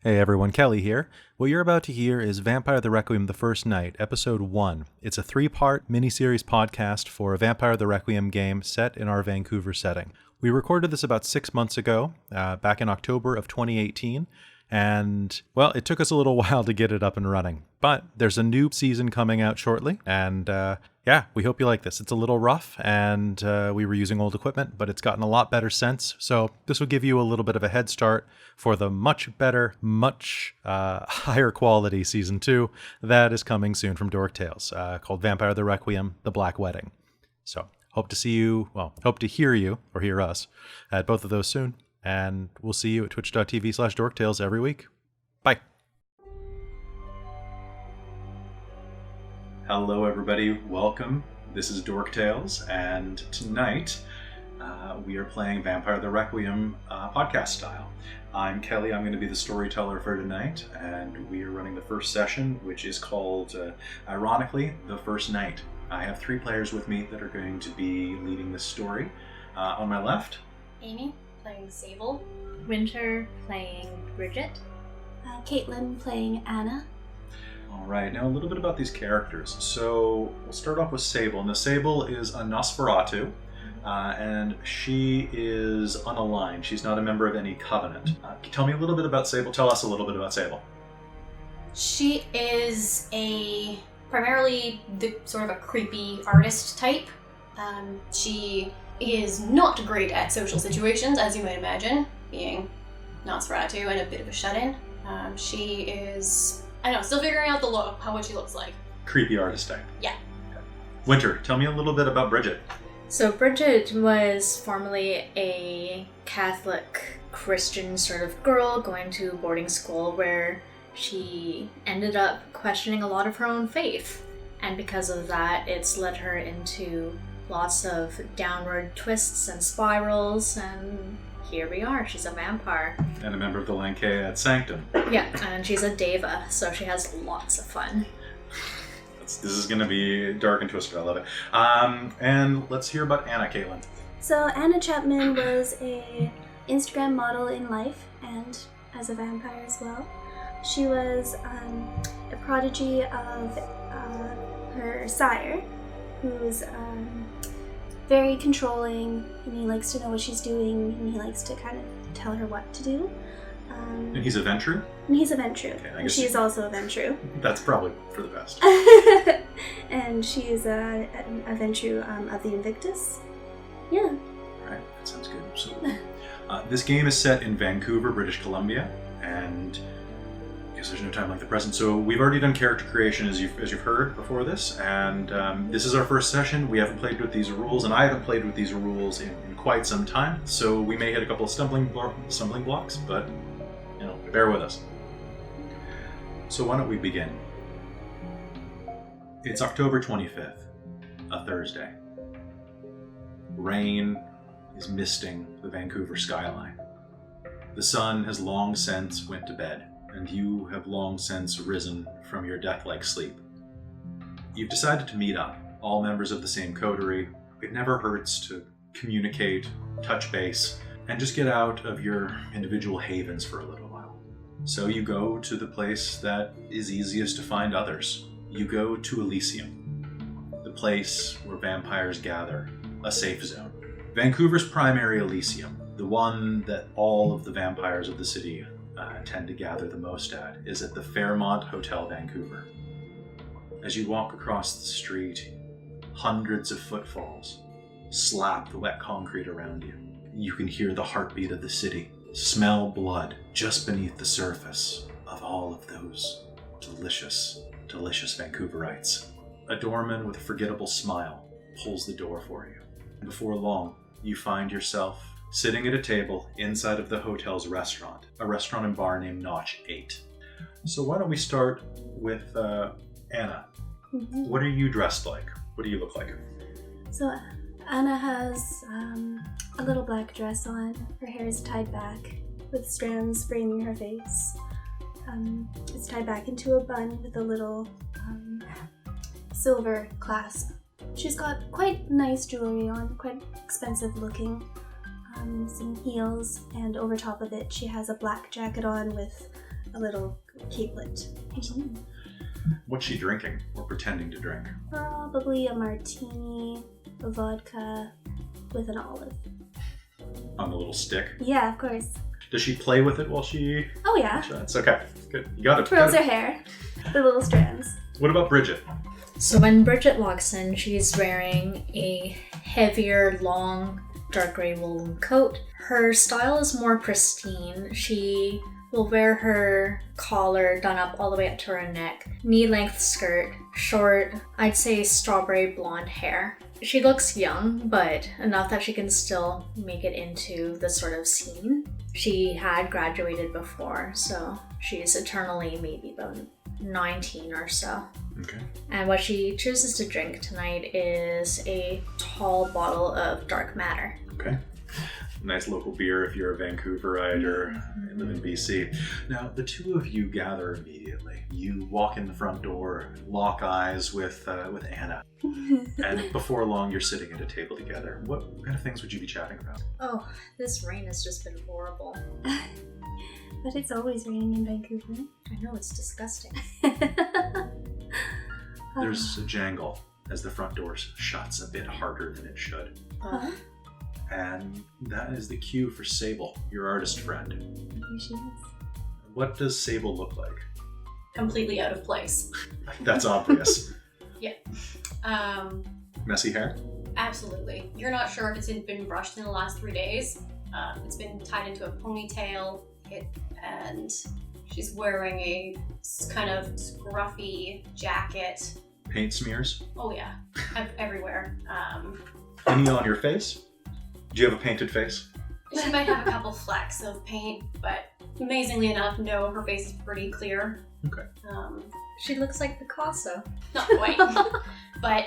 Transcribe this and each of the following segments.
Hey everyone, Kelly here. What you're about to hear is Vampire the Requiem The First Night, Episode 1. It's a 3-part miniseries podcast for a Vampire the Requiem game set in our Vancouver setting. We recorded this about 6 months ago, back in October of 2018, and, well, it took us a little while to get it up and running. But there's a new season coming out shortly, and yeah, we hope you like this. It's a little rough, and we were using old equipment, but it's gotten a lot better since, so this will give you a little bit of a head start for the much better, much higher quality Season 2 that is coming soon from Dork Tales, called Vampire the Requiem, The Black Wedding. So, hope to hear you, or hear us, at both of those soon, and we'll see you at twitch.tv/dorktales every week. Bye! Hello everybody, welcome. This is Dork Tales, and tonight we are playing Vampire the Requiem podcast style. I'm Kelly, I'm going to be the storyteller for tonight, and we are running the first session, which is called, ironically, The First Night. I have 3 players with me that are going to be leading this story. On my left, Amy, playing Sable. Winter, playing Bridget. Caitlin, playing Anna. All right, now a little bit about these characters. So we'll start off with Sable. Now Sable is a Nosferatu, and she is unaligned. She's not a member of any covenant. Tell me a little bit about Sable. Tell us a little bit about Sable. She is primarily the sort of a creepy artist type. She is not great at social situations, as you might imagine, being Nosferatu and a bit of a shut-in. She is, I don't know, still figuring out the look, what she looks like. Creepy artist type. Yeah. Winter, tell me a little bit about Bridget. So Bridget was formerly a Catholic Christian sort of girl going to boarding school where she ended up questioning a lot of her own faith. And because of that, it's led her into lots of downward twists and spirals, and here we are. She's a vampire. And a member of the Lankea Sanctum. Yeah, and she's a deva, so she has lots of fun. This is going to be dark and twisted. I love it. And let's hear about Anna, Caitlin. So Anna Chapman was a Instagram model in life and as a vampire as well. She was a prodigy of her sire, who's very controlling, and he likes to know what she's doing, and he likes to kind of tell her what to do. And he's a Ventru? And he's a Ventru. Okay, and she's also a Ventru. That's probably for the best. And she's a Ventru of the Invictus. Yeah. Alright, that sounds good. So, this game is set in Vancouver, British Columbia, and I guess there's no time like the present. So we've already done character creation, as you've heard before this, and this is our first session. We haven't played with these rules, and I haven't played with these rules in quite some time, so we may hit a couple of stumbling blocks, but you know, bear with us. So why don't we begin? It's October 25th, a Thursday. Rain is misting the Vancouver skyline. The sun has long since went to bed, and you have long since risen from your death-like sleep. You've decided to meet up, all members of the same coterie. It never hurts to communicate, touch base, and just get out of your individual havens for a little while. So you go to the place that is easiest to find others. You go to Elysium, the place where vampires gather, a safe zone. Vancouver's primary Elysium, the one that all of the vampires of the city tend to gather the most at, is at the Fairmont Hotel Vancouver. As you walk across the street, hundreds of footfalls slap the wet concrete around you. You can hear the heartbeat of the city, smell blood just beneath the surface of all of those delicious, delicious Vancouverites. A doorman with a forgettable smile pulls the door for you. And before long, you find yourself sitting at a table inside of the hotel's restaurant, a restaurant and bar named Notch 8. So why don't we start with Anna? Mm-hmm. What are you dressed like? What do you look like? So Anna has a little black dress on. Her hair is tied back with strands framing her face. It's tied back into a bun with a little silver clasp. She's got quite nice jewelry on, quite expensive looking. Some heels, and over top of it she has a black jacket on with a little capelet. What's she drinking or pretending to drink? Probably a martini, a vodka, with an olive. On the little stick? Yeah, of course. Does she play with it while she Oh yeah. shots? Okay, good. You got it. Twirls her hair. The little strands. What about Bridget? So when Bridget walks in, she's wearing a heavier, long, dark gray woolen coat. Her style is more pristine. She will wear her collar done up all the way up to her neck, knee-length skirt, short, I'd say strawberry blonde hair. She looks young, but enough that she can still make it into the sort of scene. She had graduated before, so she's eternally maybe about 19 or so. Okay. And what she chooses to drink tonight is a tall bottle of dark matter. Okay. Nice local beer if you're a Vancouverite or live in BC. Now, the two of you gather immediately. You walk in the front door, lock eyes with Anna, and before long you're sitting at a table together. What kind of things would you be chatting about? Oh, this rain has just been horrible. But it's always raining in Vancouver. I know, it's disgusting. There's a jangle as the front door shuts a bit harder than it should. Huh? And that is the cue for Sable, your artist friend. Here she is. What does Sable look like? Completely out of place. That's obvious. Messy hair? Absolutely. You're not sure if it's been brushed in the last 3 days. It's been tied into a ponytail, and she's wearing a kind of scruffy jacket. Paint smears? Oh yeah, everywhere. Any on your face? Do you have a painted face? She might have a couple flecks of paint, but amazingly enough, no, her face is pretty clear. Okay. She looks like Picasso. Not quite, but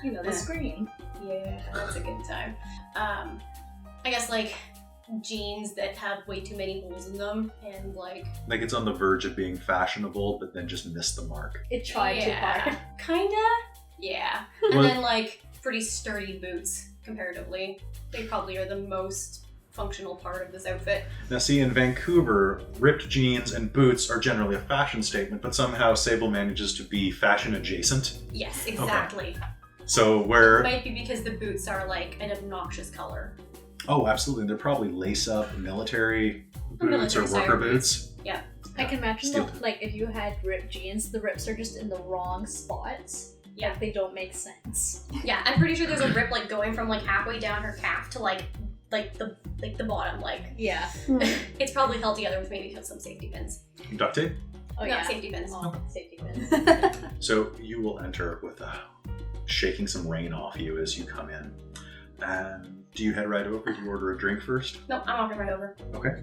You know, the scream. yeah, that's a good time. I guess like jeans that have way too many holes in them, and like Like it's on the verge of being fashionable, but then just missed the mark. It tried too hard. Kinda. Yeah. Well- And then like pretty sturdy boots comparatively. They probably are the most functional part of this outfit. Now see, in Vancouver, ripped jeans and boots are generally a fashion statement, but somehow Sable manages to be fashion adjacent. Yes, exactly. So where... Might be because the boots are like an obnoxious color. Oh, absolutely. They're probably lace-up military boots Military or style worker boots. boots. Yeah. I can imagine Steel though, like if you had ripped jeans, the rips are just in the wrong spots. Yeah. Like, they don't make sense. Yeah, I'm pretty sure there's a rip like going from like halfway down her calf to like the bottom. Like Yeah. it's probably held together with maybe some safety pins. Duct tape. Oh Not yeah. safety pins. Oh, safety pins. So you will enter with shaking some rain off you as you come in. And do you head right over? Do you order a drink first? No, I'm walking right over. Okay.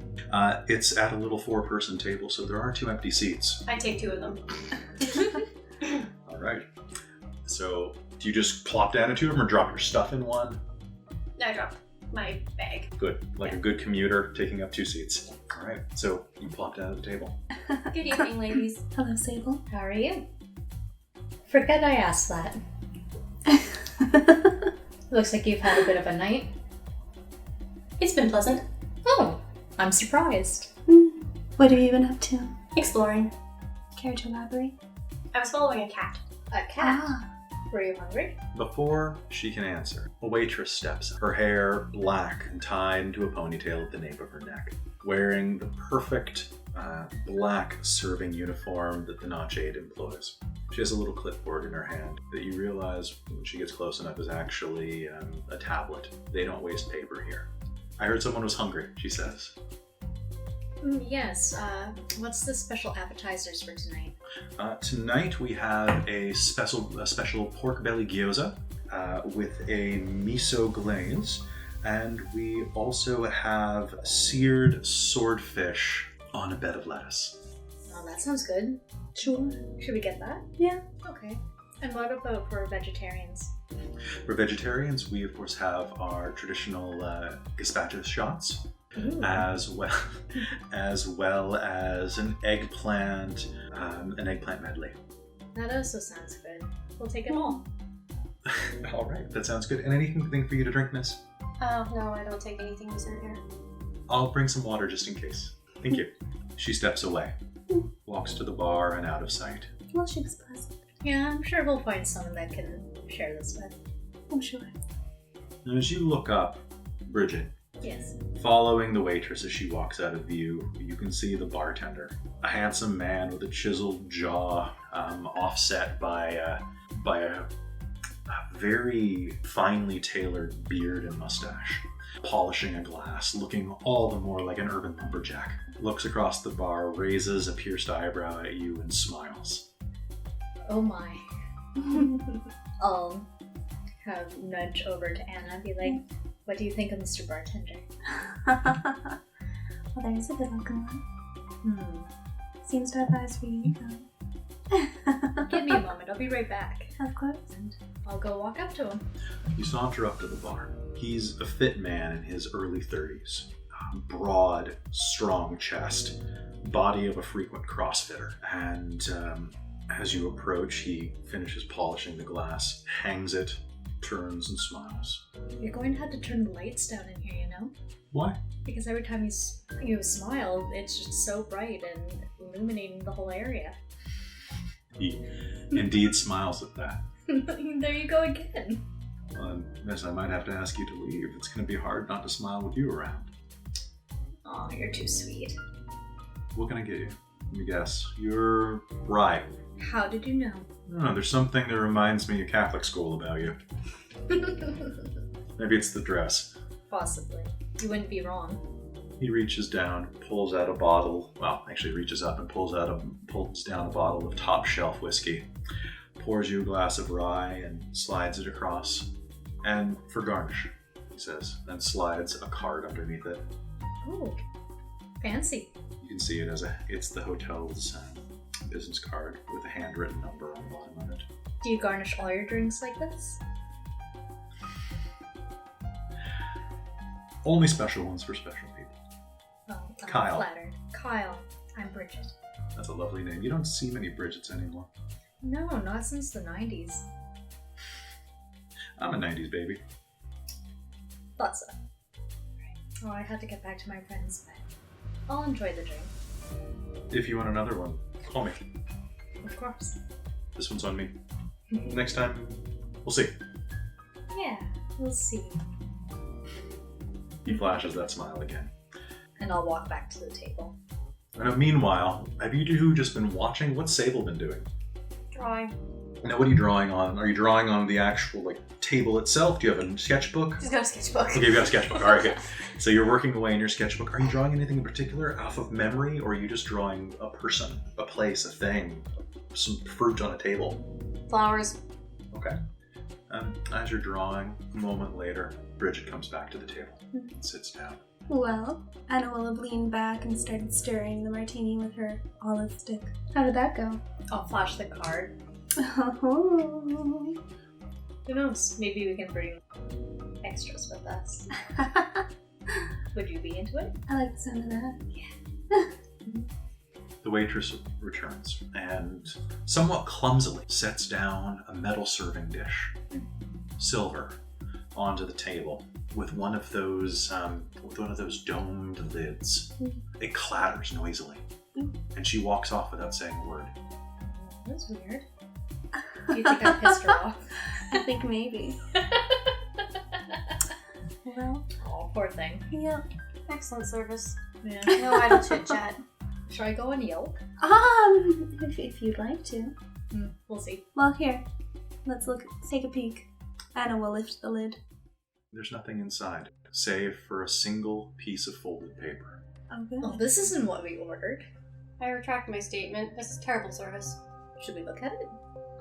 It's at a little 4-person table, so there are 2 empty seats. I take 2 of them. All right. So do you just plop down in 2 of them or drop your stuff in one? I dropped my bag. Good. Like a good commuter taking up 2 seats. All right. So you plop down at the table. Good evening, ladies. Hello, Sable. How are you? Forget I asked that. Looks like you've had a bit of a night. It's been pleasant. Oh, I'm surprised. What have you been up to? Exploring. Care to elaborate? I was following a cat. A cat? Ah, Were you hungry? Before she can answer, a waitress steps up, her hair black and tied into a ponytail at the nape of her neck, wearing the perfect black serving uniform that the Notchade employs. She has a little clipboard in her hand that you realize when she gets close enough is actually a tablet. They don't waste paper here. I heard someone was hungry, she says. Yes. What's the special appetizers for tonight? Tonight we have a special pork belly gyoza with a miso glaze, and we also have seared swordfish on a bed of lettuce. Oh, that sounds good. sure. Should we get that? Yeah. Okay. And what about for vegetarians? For vegetarians, we of course have our traditional gazpacho shots, Ooh. as well as an eggplant medley. That also sounds good. We'll take it all. All right, that sounds good. And anything for you to drink, miss? Oh, no, I don't take anything dessert here. I'll bring some water just in case. Thank you. She steps away, walks to the bar and out of sight. Well, she was pleasant. Yeah, I'm sure we'll find someone that can share this with. I'm sure. And as you look up, Bridget, Yes. following the waitress as she walks out of view, you can see the bartender. A handsome man with a chiseled jaw, offset by a very finely tailored beard and mustache. Polishing a glass, looking all the more like an urban lumberjack. Looks across the bar, raises a pierced eyebrow at you, and smiles. Oh my. I'll kind of nudge over to Anna and be like, what do you think of Mr. Bartender? Well, there's a good looking one. Seems to have eyes for you. Give me a moment, I'll be right back. Of course. And I'll go walk up to him. You saunter up to the bar. He's a fit man in his early 30s. Broad, strong chest, body of a frequent CrossFitter. And as you approach, he finishes polishing the glass, hangs it, turns and smiles. You're going to have to turn the lights down in here, you know? Why? Because every time you smile, it's just so bright and illuminating the whole area. He indeed smiles at that. There you go again. Miss, I might have to ask you to leave. It's going to be hard not to smile with you around. Oh, you're too sweet. What can I get you? Let me guess. You're right. How did you know? I don't know, there's something that reminds me of Catholic school about you. Maybe it's the dress. Possibly. You wouldn't be wrong. He reaches down, pulls out a bottle. Well, actually reaches up and pulls down a bottle of top shelf whiskey. Pours you a glass of rye and slides it across. And for garnish, he says, and slides a card underneath it. Ooh, fancy. You can see it it's the hotel's business card with a handwritten number on the bottom of it. Do you garnish all your drinks like this? Only special ones for special people. Well, I'm Kyle. flattered. Kyle, I'm Bridget. That's a lovely name. You don't see many Bridgets anymore. No, not since the 90s. I'm a 90s baby. Thought so. Right. Oh, I had to get back to my friends, but I'll enjoy the drink. If you want another one, call me. Of course. This one's on me. Next time, we'll see. Yeah, we'll see. He flashes that smile again. And I'll walk back to the table. And meanwhile, have you two just been watching? What's Sable been doing? Drawing. Now, what are you drawing on? Are you drawing on the actual table itself? Do you have a sketchbook? She's got a sketchbook. Okay, you've got a sketchbook. All right, good. So you're working away in your sketchbook. Are you drawing anything in particular off of memory, or are you just drawing a person, a place, a thing, some fruit on a table? Flowers. Okay. As you're drawing, a moment later, Bridget comes back to the table and sits down. Well, Anna will have leaned back and started stirring the martini with her olive stick. How did that go? I'll flash the card. Oh. Who knows? Maybe we can bring extras with us. Would you be into it? I like the sound of that. Yeah. The waitress returns and somewhat clumsily sets down a metal serving dish, silver, onto the table with one of those domed lids. It clatters noisily, and she walks off without saying a word. That's weird. Do you think I pissed her off? I think maybe. Well, Oh, poor thing. yeah. Excellent service. Yeah. No idle chit chat. Should I go and Yelp? If you'd like to. We'll see. Well, here. Let's take a peek. Anna will lift the lid. There's nothing inside, save for a single piece of folded paper. Oh, good. Oh, this isn't what we ordered. I retract my statement. This is terrible service. Should we look at it?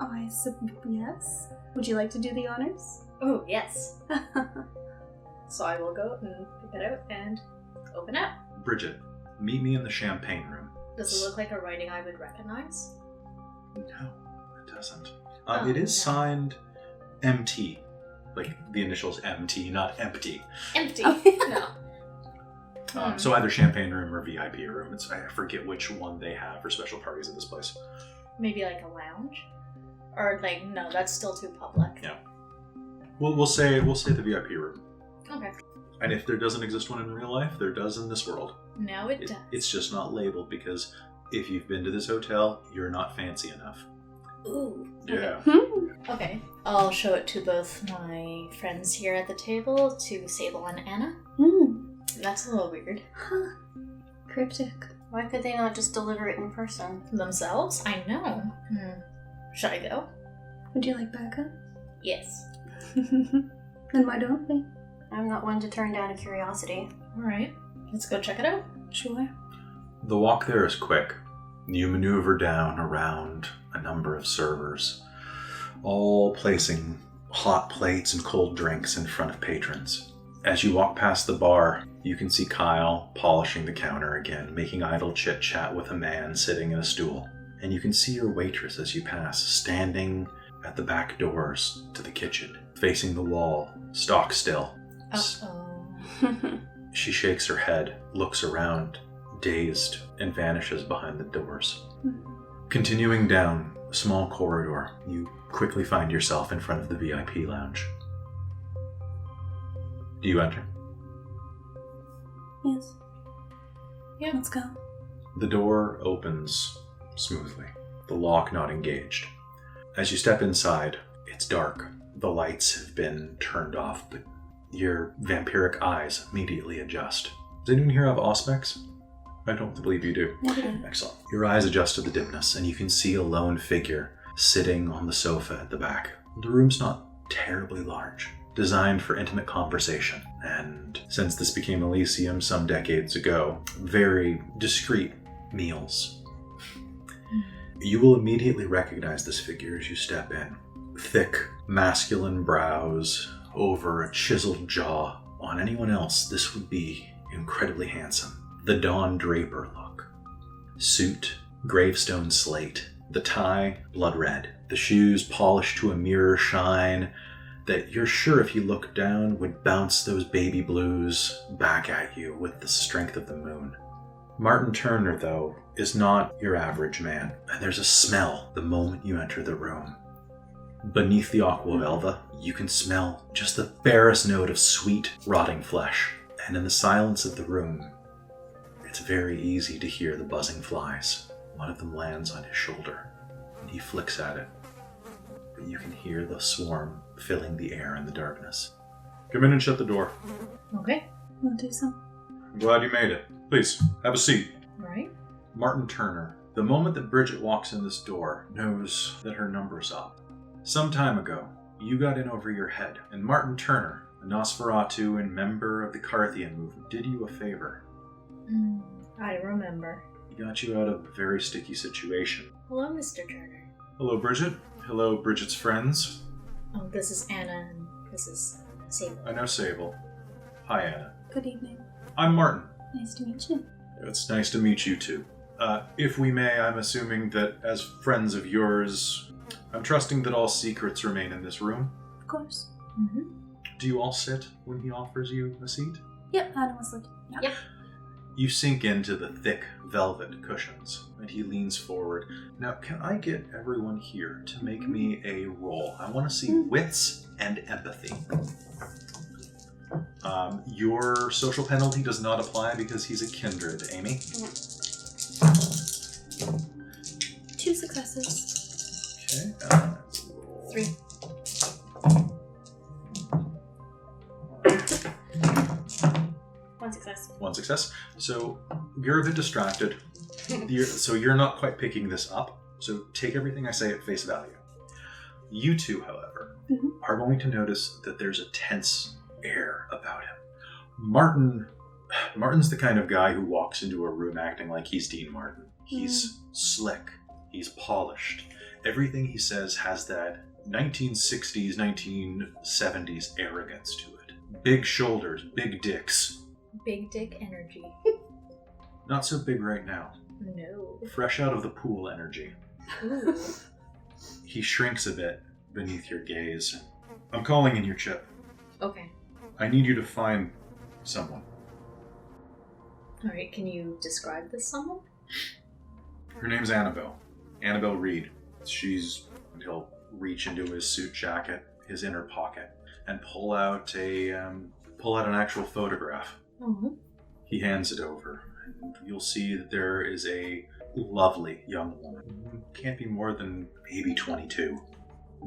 Oh, yes. Would you like to do the honors? Oh, yes. So I will go and pick it out and open it. Bridget, meet me in the champagne room. Does it look like a writing I would recognize? No, it doesn't. Oh, it is no. signed MT. Like the initials MT, not empty. Empty. No. So either champagne room or VIP room. I forget which one they have for special parties at this place. Maybe like a lounge? Or like, no, that's still too public. Yeah. We'll say the VIP room. Okay. And if there doesn't exist one in real life, there does in this world. Now it does. It's just not labeled because if you've been to this hotel, you're not fancy enough. Ooh. Yeah. Okay. I'll show it to both my friends here at the table, to Sable and Anna. That's a little weird. Huh. Cryptic. Why could they not just deliver it in person? Themselves? I know. Should I go? Would you like backup? Yes. Then why don't we? I'm not one to turn down a curiosity. Alright. Let's go check it out. Sure. The walk there is quick. You maneuver down around a number of servers, all placing hot plates and cold drinks in front of patrons. As you walk past the bar, you can see Kyle polishing the counter again, making idle chit-chat with a man sitting in a stool. And you can see your waitress as you pass, standing at the back doors to the kitchen, facing the wall, stock still. Uh-oh. She shakes her head, looks around, dazed, and vanishes behind the doors. Continuing down a small corridor, you quickly find yourself in front of the VIP lounge. Do you enter? Yes. Yeah. Let's go. The door opens smoothly, the lock not engaged. As you step inside, it's dark. The lights have been turned off, but your vampiric eyes immediately adjust. Does anyone here have Auspex? I don't believe you do. Never. Excellent. Your eyes adjust to the dimness, and you can see a lone figure sitting on the sofa at the back. The room's not terribly large, designed for intimate conversation, and since this became Elysium some decades ago, very discreet meals. You will immediately recognize this figure as you step in. Thick, masculine brows over a chiseled jaw. On anyone else, this would be incredibly handsome. The Don Draper look. Suit, gravestone slate. The tie, blood red. The shoes polished to a mirror shine that you're sure if you looked down would bounce those baby blues back at you with the strength of the moon. Martin Turner, though, is not your average man, and there's a smell the moment you enter the room. Beneath the aqua velva, you can smell just the barest note of sweet, rotting flesh, and in the silence of the room, it's very easy to hear the buzzing flies. One of them lands on his shoulder, and he flicks at it, but you can hear the swarm filling the air in the darkness. Come in and shut the door. Okay. We'll do so. I'm glad you made it. Please, have a seat. Right. Martin Turner, the moment that Bridget walks in this door, knows that her number's up. Some time ago, you got in over your head, and Martin Turner, a Nosferatu and member of the Carthian movement, did you a favor. I remember. He got you out of a very sticky situation. Hello, Mr. Turner. Hello, Bridget. Hello, Bridget's friends. Oh, this is Anna, and this is Sable. I know Sable. Hi, Anna. Good evening. I'm Martin. Nice to meet you. It's nice to meet you, too. If we may, I'm assuming that as friends of yours, I'm trusting that all secrets remain in this room. Of course. Mm-hmm. Do you all sit when he offers you a seat? Yep, Anna was looking. Yeah. Yep. You sink into the thick velvet cushions, and he leans forward. Now, can I get everyone here to make me a roll? I want to see wits and empathy. Your social penalty does not apply because he's a kindred, Amy. 2 successes. Okay. Roll. 3. One success. One success. So you're a bit distracted. You're not quite picking this up. So take everything I say at face value. You two, however, are going to notice that there's a tense air about him. Martin's the kind of guy who walks into a room acting like he's Dean Martin. He's slick. He's polished. Everything he says has that 1960s, 1970s arrogance to it. Big shoulders, big dicks. Big dick energy. Not so big right now. No. Fresh out of the pool energy. Ooh. He shrinks a bit beneath your gaze. I'm calling in your chip. Okay. I need you to find someone. Alright, can you describe this someone? Her name's Annabelle. Annabelle Reed. He'll reach into his suit jacket, his inner pocket, and pull out a pull out an actual photograph. Mm-hmm. He hands it over, and you'll see that there is a lovely young woman. Can't be more than maybe 22.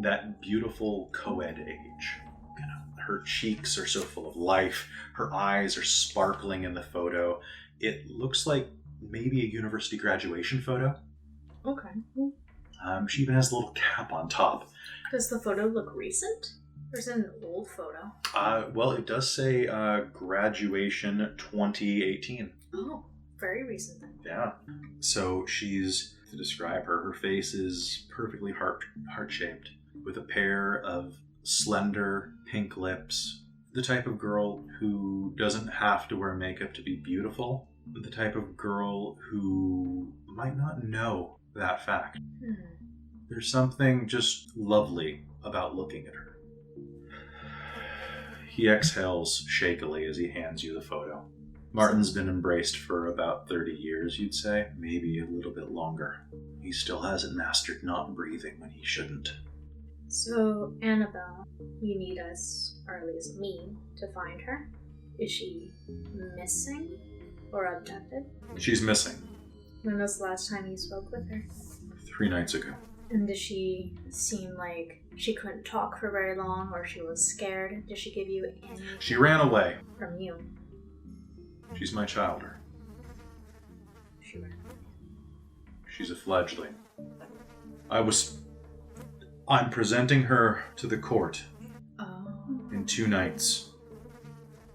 That beautiful co-ed age. Her cheeks are so full of life. Her eyes are sparkling in the photo. It looks like maybe a university graduation photo. Okay. She even has a little cap on top. Does the photo look recent? Or is it an old photo? Well, it does say graduation 2018. Oh, very recent then. Yeah. So she's, to describe her, her face is perfectly heart-shaped, with a pair of slender pink lips. The type of girl who doesn't have to wear makeup to be beautiful. The type of girl who might not know that fact. There's something just lovely about looking at her. He exhales shakily as he hands you the photo. Martin's been embraced for about 30 years, you'd say. Maybe a little bit longer. He still hasn't mastered not breathing when he shouldn't. So, Annabelle, you need us, or at least me, to find her. Is she missing or abducted? She's missing. When was the last time you spoke with her? 3 nights ago. And did she seem like she couldn't talk for very long, or she was scared? Did she give you any... She ran away. From you? She's my childer. She ran away. She's a fledgling. I'm presenting her to the court in 2 nights.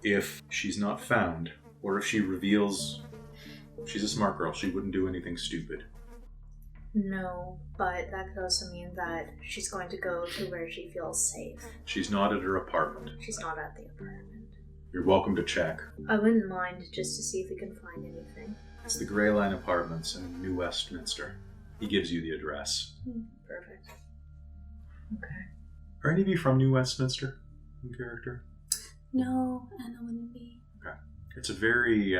If she's not found, or if she reveals she's a smart girl, she wouldn't do anything stupid. No, but that could also mean that she's going to go to where she feels safe. She's not at her apartment. She's not at the apartment. You're welcome to check. I wouldn't mind, just to see if we can find anything. It's the Grey Line Apartments in New Westminster. He gives you the address. Perfect. Okay. Are any of you from New Westminster in character? No, Anna wouldn't be. Okay. It's a very,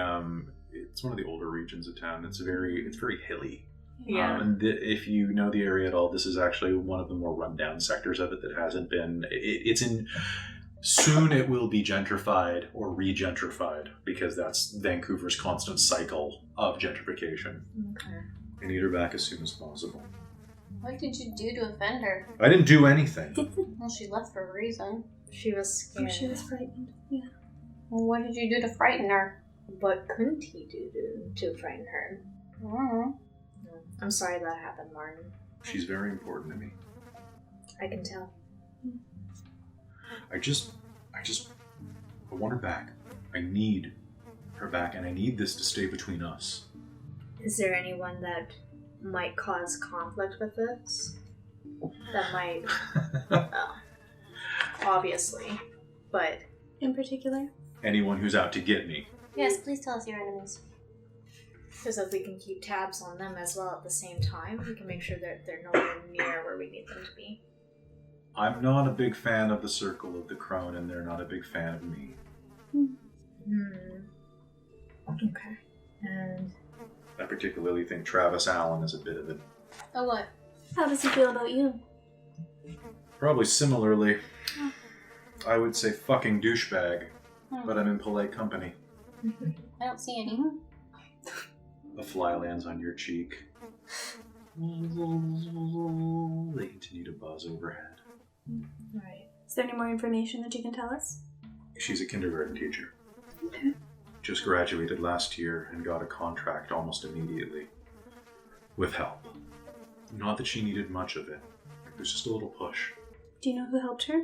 it's one of the older regions of town. It's very hilly. Yeah. And if you know the area at all, this is actually one of the more rundown sectors of it that hasn't been. It's in. Soon it will be gentrified or re-gentrified, because that's Vancouver's constant cycle of gentrification. Okay. I need her back as soon as possible. What did you do to offend her? I didn't do anything. Well, she left for a reason. She was scared. She was frightened. Yeah. Well, what did you do to frighten her? What couldn't he do to frighten her? I'm sorry that happened, Martin. She's very important to me. I can tell. I want her back. I need her back, and I need this to stay between us. Is there anyone that might cause conflict with this? That might... obviously. But... In particular? Anyone who's out to get me. Yes, please tell us your enemies. Because if we can keep tabs on them as well at the same time, we can make sure that they're nowhere near where we need them to be. I'm not a big fan of the Circle of the Crone, and they're not a big fan of me. Okay. And... I particularly think Travis Allen is a bit of it. Oh, what? How does he feel about you? Probably similarly. I would say fucking douchebag, but I'm in polite company. I don't see any. A fly lands on your cheek. They continue to buzz overhead. Right. Is there any more information that you can tell us? She's a kindergarten teacher. Okay. Just graduated last year and got a contract almost immediately. With help. Not that she needed much of it. It was just a little push. Do you know who helped her?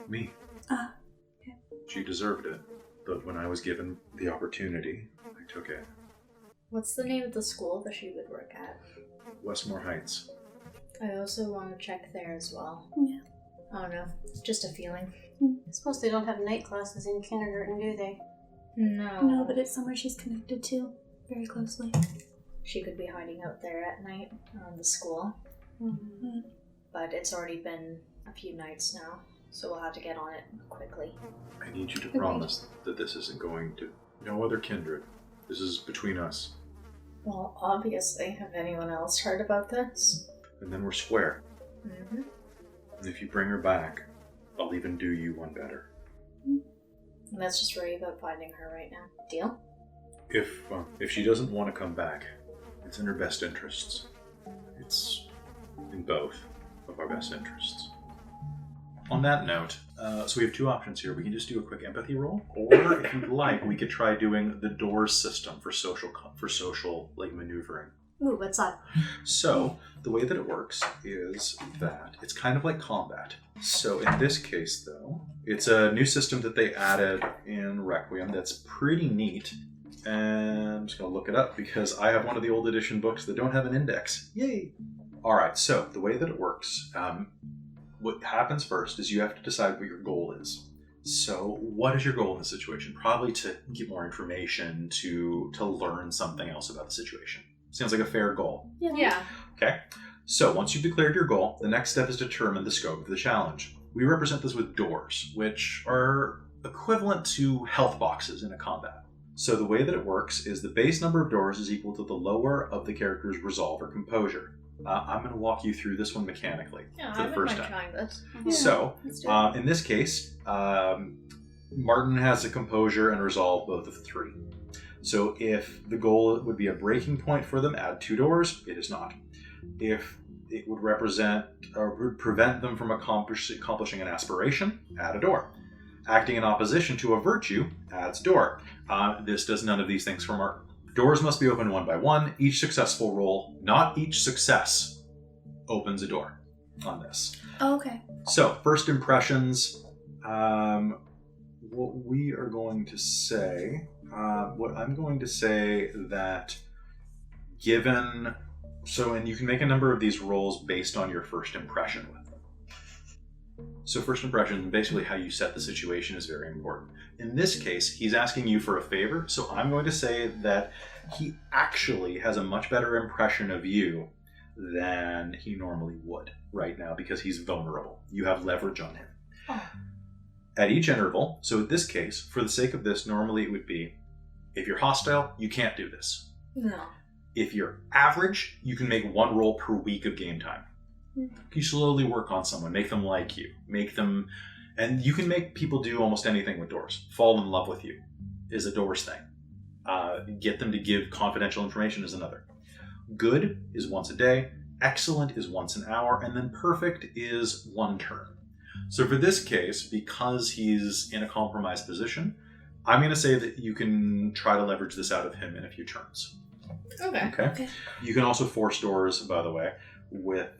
Me. Okay. She deserved it. But when I was given the opportunity, I took it. What's the name of the school that she would work at? Westmore Heights. I also want to check there as well. Yeah. I don't know. Just a feeling. I suppose they don't have night classes in kindergarten, do they? No. No, but it's somewhere she's connected to very closely. She could be hiding out there at night around the school. Mm-hmm. But it's already been a few nights now, so we'll have to get on it quickly. I need you to promise that this isn't going to... No other kindred. This is between us. Well, obviously. Have anyone else heard about this? And then we're square. Mm-hmm. And if you bring her back, I'll even do you one better. Let's just worry about finding her right now. Deal? If she doesn't want to come back, it's in her best interests. It's in both of our best interests. On that note, so we have two options here. We can just do a quick empathy roll, or if you'd like, we could try doing the doors system for social like maneuvering. Ooh, what's that? So the way that it works is that it's kind of like combat. So in this case, though, it's a new system that they added in Requiem that's pretty neat. And I'm just going to look it up because I have one of the old edition books that don't have an index. Yay! All right, so the way that it works, what happens first is you have to decide what your goal is. So what is your goal in the situation? Probably to get more information, to learn something else about the situation. Sounds like a fair goal. Yeah. Okay, so once you've declared your goal, the next step is to determine the scope of the challenge. We represent this with doors, which are equivalent to health boxes in a combat. So the way that it works is the base number of doors is equal to the lower of the character's resolve or composure. I'm going to walk you through this one mechanically for the first time. Trying this. Yeah, So, let's do it. in this case, Martin has a composure and resolve both of 3. So if the goal would be a breaking point for them, add 2 doors. It is not. If it would represent or would prevent them from accomplishing an aspiration, add a door. Acting in opposition to a virtue, adds door. This does none of these things for Martin. Doors must be opened one by one. Each successful roll, not each success, opens a door on this. Oh, okay. So, first impressions. What we are going to say, what I'm going to say that given, and you can make a number of these rolls based on your first impression with them. So first impression, basically how you set the situation is very important. In this case, he's asking you for a favor, so I'm going to say that he actually has a much better impression of you than he normally would right now because he's vulnerable. You have leverage on him. Oh. At each interval, so in this case, for the sake of this, normally it would be, if you're hostile, you can't do this. No. If you're average, you can make 1 roll per week of game time. You slowly work on someone, make them like you, and you can make people do almost anything with doors. Fall in love with you is a doors thing. Get them to give confidential information is another. Good is once a day, excellent is once an hour, and then perfect is 1 turn. So for this case, because he's in a compromised position, I'm going to say that you can try to leverage this out of him in a few turns. Okay. You can also force doors, by the way, with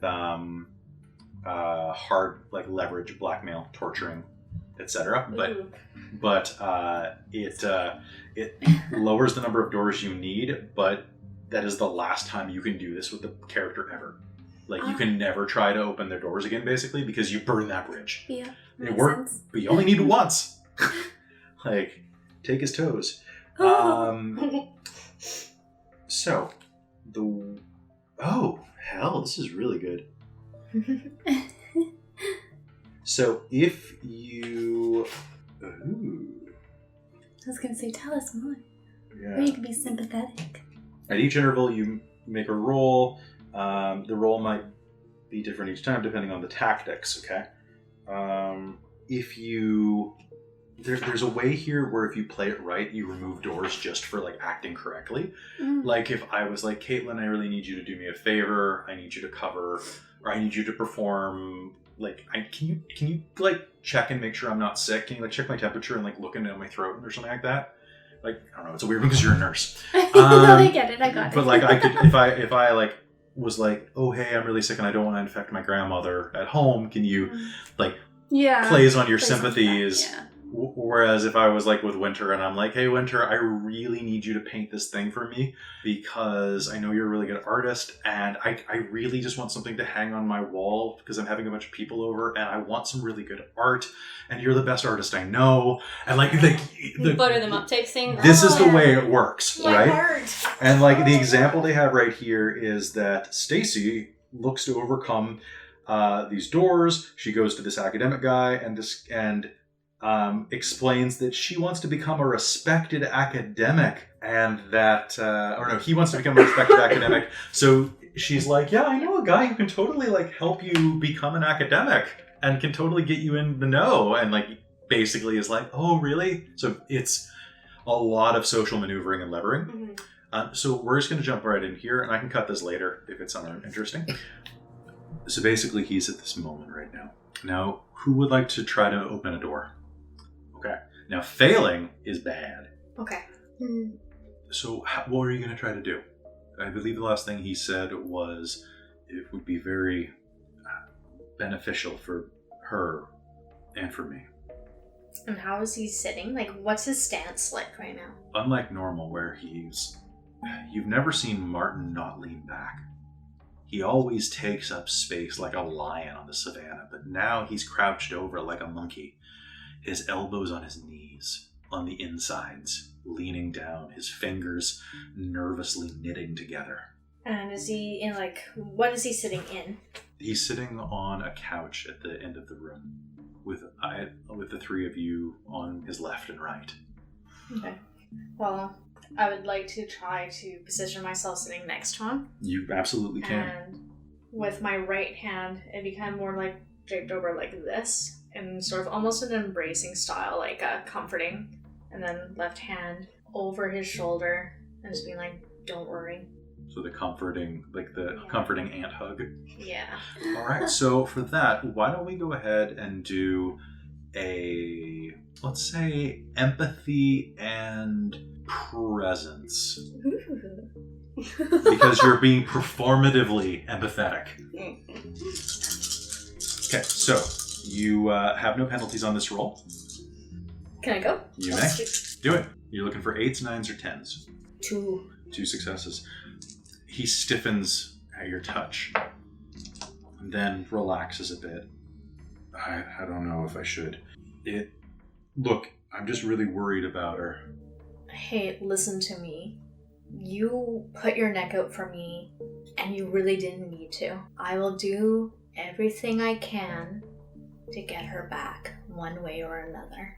hard leverage, blackmail, torturing, etc. But it lowers the number of doors you need. But that is the last time you can do this with the character ever. You can never try to open their doors again, basically, because you burn that bridge. Yeah. It worked, but you only need it once. Take his toes. So, hell, this is really good. So, if you... Ooh. I was going to say, tell us more. Yeah. Or you could be sympathetic. At each interval, you make a roll. The roll might be different each time, depending on the tactics, okay? If you... There's a way here where if you play it right, you remove doors just for acting correctly. If I was like, Caitlin, I really need you to do me a favor. I need you to cover, or I need you to perform. Can you check and make sure I'm not sick? Can you check my temperature and look into my throat or something like that? I don't know. It's a weird one because you're a nurse. No, I get it. I got it. But I could if I was oh hey, I'm really sick and I don't want to infect my grandmother at home. Can you plays on your sympathies? Yeah. Whereas if I was with Winter and I'm hey Winter, I really need you to paint this thing for me because I know you're a really good artist and I really just want something to hang on my wall because I'm having a bunch of people over and I want some really good art and you're the best artist I know and the butter them up type thing. This is the way it works, right? Art. And the example they have right here is that Stacy looks to overcome these doors. She goes to this academic guy and explains that she wants to become a respected academic and that, he wants to become a respected academic. So she's yeah, I know a guy who can totally help you become an academic and can totally get you in the know. And basically is like, oh, really? So it's a lot of social maneuvering and levering. So we're just going to jump right in here, and I can cut this later if it's something interesting. So basically, he's at this moment right now. Now, who would like to try to open a door? Okay. Now, failing is bad. Okay. So what are you going to try to do? I believe the last thing he said was it would be very beneficial for her and for me. And how is he sitting? Like, what's his stance like right now? Unlike normal, where you've never seen Martin not lean back. He always takes up space like a lion on the savannah, but now he's crouched over like a monkey, his elbows on his knees, on the insides, leaning down, his fingers nervously knitting together. And is he in, like, what is he sitting in? He's sitting on a couch at the end of the room, with the three of you on his left and right. Okay. Well, I would like to try to position myself sitting next to him. You absolutely can. And with my right hand, it'd be kind of more like draped over like this, in sort of almost an embracing style, like comforting. And then left hand over his shoulder and just being like, don't worry. So the comforting, like the comforting ant hug. Yeah. All right, so for that, why don't we go ahead and do a, let's say, empathy and presence. Because you're being performatively empathetic. Okay, so you have no penalties on this roll. Can I go? You may. Do it. You're looking for 8s, 9s, or 10s. 2. 2 successes. He stiffens at your touch, and then relaxes a bit. I don't know if I should. Look, I'm just really worried about her. Hey, listen to me. You put your neck out for me, and you really didn't need to. I will do everything I can to get her back, one way or another.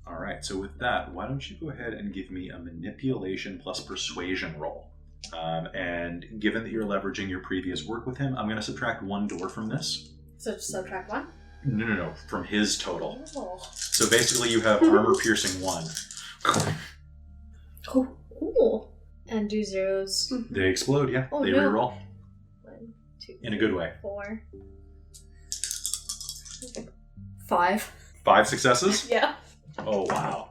All right, so with that, why don't you go ahead and give me a manipulation plus persuasion roll. And given that you're leveraging your previous work with him, I'm going to subtract 1 door from this. So just subtract 1? No, from his total. Oh. So basically you have armor piercing 1. Oh, cool. And do zeros. They explode, yeah. Oh, they no. reroll. 1, 2, In a good way. 4. 5. 5 successes? Yeah. Oh, wow.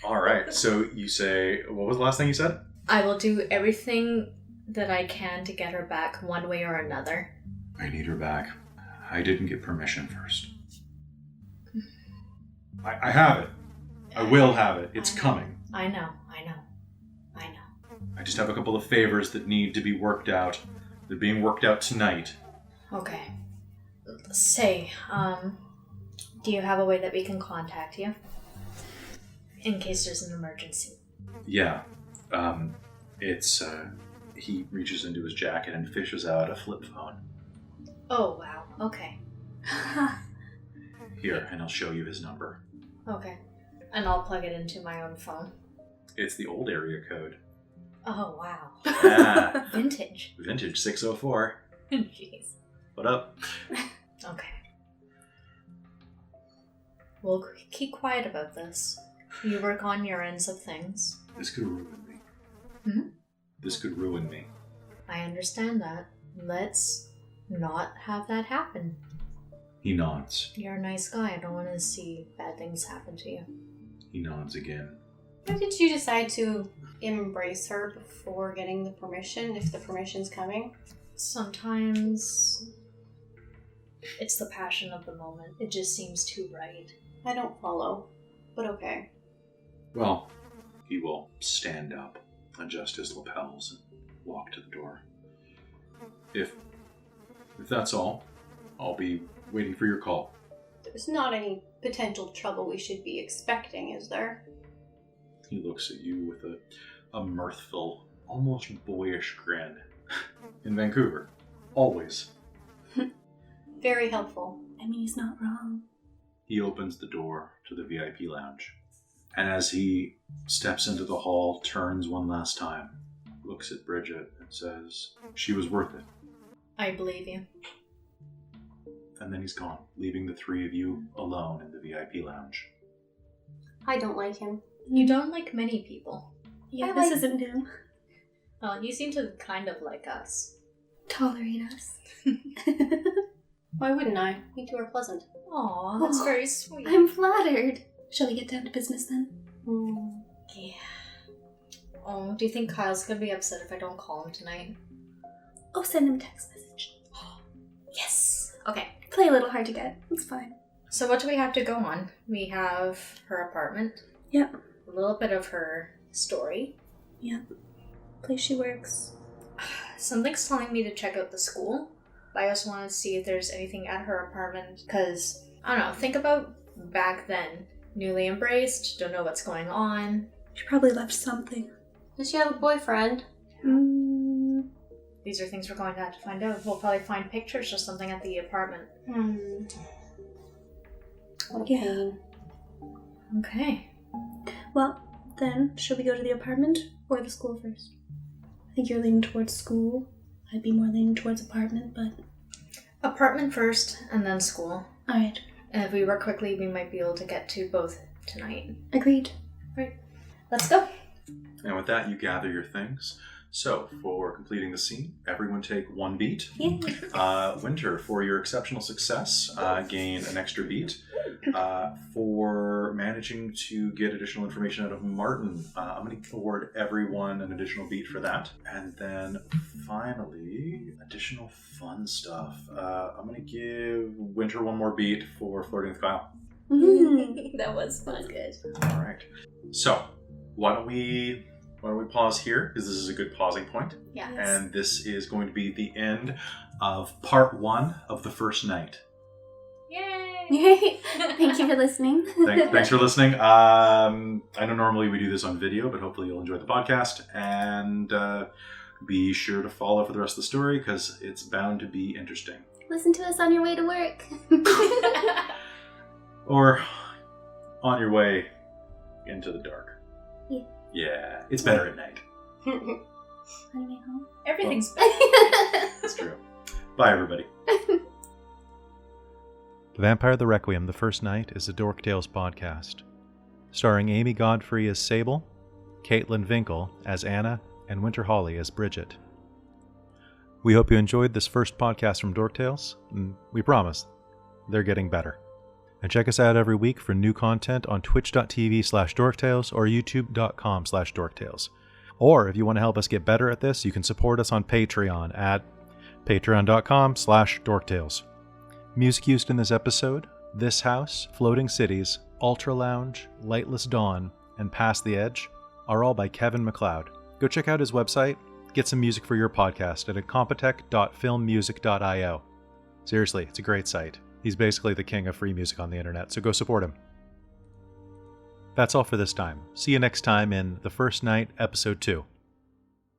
All right, so you say, what was the last thing you said? I will do everything that I can to get her back, one way or another. I need her back. I didn't get permission first. I have it. I will have it. It's coming. I know. I just have a couple of favors that need to be worked out. They're being worked out tonight. Okay. Say, do you have a way that we can contact you? In case there's an emergency. Yeah. He reaches into his jacket and fishes out a flip phone. Oh, wow. Okay. Here, and I'll show you his number. Okay. And I'll plug it into my own phone. It's the old area code. Oh, wow. Ah, Vintage. vintage 604. Jeez. What up? Okay. We'll keep quiet about this. You work on your ends of things. This could ruin me. Hmm? This could ruin me. I understand that. Let's not have that happen. He nods. You're a nice guy. I don't want to see bad things happen to you. He nods again. Why did you decide to embrace her before getting the permission, if the permission's coming? Sometimes it's the passion of the moment. It just seems too right. I don't follow, but okay. Well, he will stand up, adjust his lapels, and walk to the door. If that's all, I'll be waiting for your call. There's not any potential trouble we should be expecting, is there? He looks at you with a mirthful, almost boyish grin. In Vancouver. Always. Very helpful. I mean, he's not wrong. He opens the door to the VIP lounge. And as he steps into the hall, turns one last time, looks at Bridget and says, "She was worth it." I believe you. and then he's gone, leaving the three of you alone in the VIP lounge. I don't like him. You don't like many people. Yeah, I this like- isn't new. Well, you seem to kind of like us. Tolerate us. Why wouldn't I? You two are pleasant. Aw, that's Oh, very sweet. I'm flattered. Shall we get down to business then? Yeah. Oh, do you think Kyle's gonna be upset if I don't call him tonight? Oh, send him a text message. Yes. Okay. Play a little hard to get. It's fine. So what do we have to go on? We have her apartment. Yep. A little bit of her story. Yep. Place she works. Something's telling me to check out the school. I also want to see if there's anything at her apartment. Because, I don't know, think about back then. Newly embraced, don't know what's going on. She probably left something. Does she have a boyfriend? These are things we're going to have to find out. We'll probably find pictures or something at the apartment. What a Yeah. pain. Okay. Well, then, should we go to the apartment or the school first? I think you're leaning towards school. I'd be more leaning towards apartment, but... Apartment first, and then school. Alright. And if we work quickly, we might be able to get to both tonight. Agreed. Right. Let's go. And with that, you gather your things. So, for completing the scene, everyone take one beat. Yay. Winter, for your exceptional success, gain an extra beat. For managing to get additional information out of Martin, I'm going to award everyone an additional beat for that. And then finally, additional fun stuff. I'm going to give Winter one more beat for flirting with Kyle. That was fun. Good. All right. So, why don't we pause here, because this is a good pausing point. Yeah. And this is going to be the end of part 1 of the first night. Yay! Thank you for listening. Thanks for listening. I know normally we do this on video, but hopefully you'll enjoy the podcast. And be sure to follow for the rest of the story, because it's bound to be interesting. Listen to us on your way to work. Or on your way into the dark. Yeah. Yeah, it's better at night. On your way home. Everything's better. That's true. Bye, everybody. Vampire the Requiem, The First Night is a Dork Tales podcast, starring Amy Godfrey as Sable, Caitlin Vinkel as Anna, and Winter Hawley as Bridget. We hope you enjoyed this first podcast from Dork Tales, and we promise they're getting better. And check us out every week for new content on twitch.tv/dorktales or youtube.com/dorktales. Or if you want to help us get better at this, you can support us on Patreon at patreon.com/dorktales. Music used in this episode: This House, Floating Cities, UltraLounge, Lightless Dawn, and Past the Edge are all by Kevin MacLeod. Go check out his website, get some music for your podcast at incompetech.filmmusic.io. Seriously, it's a great site. He's basically the king of free music on the internet, so go support him. That's all for this time. See you next time in The First Night, Episode 2.